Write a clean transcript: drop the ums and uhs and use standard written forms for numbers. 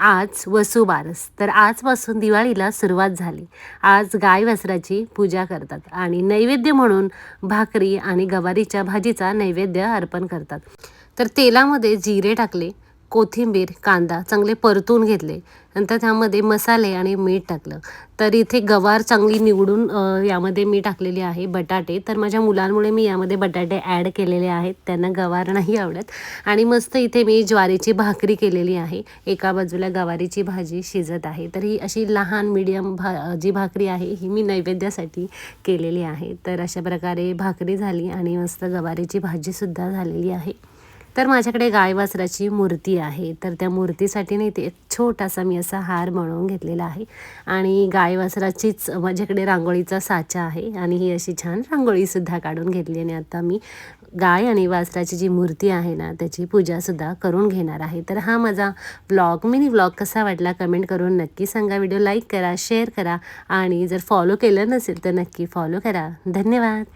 आज वसुबारस, तर आजपासून दिवाळीला सुरुवात झाली. आज गाय वासराची पूजा करतात आणि नैवेद्य म्हणून भाकरी आणि गवारीच्या भाजीचा नैवेद्य अर्पण करतात. तर तेलामध्ये जिरे टाकले, कोथिंबीर, कांदा चांगले परतून घेतले. नंतर त्यामध्ये मसाले आणि मीठ टाकलं. तर इथे गवार चांगली निवडून यामध्ये मी टाकलेली आहे. बटाटे, तर माझ्या मुलांमुळे मी यामध्ये बटाटे ॲड केलेले आहेत. त्यांना गवार नाही आवडत. आणि मस्त इथे मी ज्वारीची भाकरी केलेली आहे. एका बाजूला गवारीची भाजी शिजत आहे. तर ही अशी लहान मीडियम जी भाकरी आहे ही मी नैवेद्यासाठी केलेली आहे. तर अशा प्रकारे भाकरी झाली आणि मस्त गवारीची भाजीसुद्धा झालेली आहे. तर माझ्याकडे गाय वासराची मूर्ती आहे. तर त्या मूर्तीसाठी नाही ते एक छोटासा मी असा हार बनवून घेतलेला आहे. आणि गाय वासराचीच माझ्याकडे रांगोळीचा साचा आहे आणि ही अशी छान रांगोळीसुद्धा काढून घेतली. आणि आता मी गाय आणि वासराची जी मूर्ती आहे ना त्याची पूजासुद्धा करून घेणार आहे. तर हा माझा मिनी व्लॉग कसा वाटला कमेंट करून नक्की सांगा. व्हिडिओ लाईक करा, शेअर करा आणि जर फॉलो केलं नसेल तर नक्की फॉलो करा. धन्यवाद.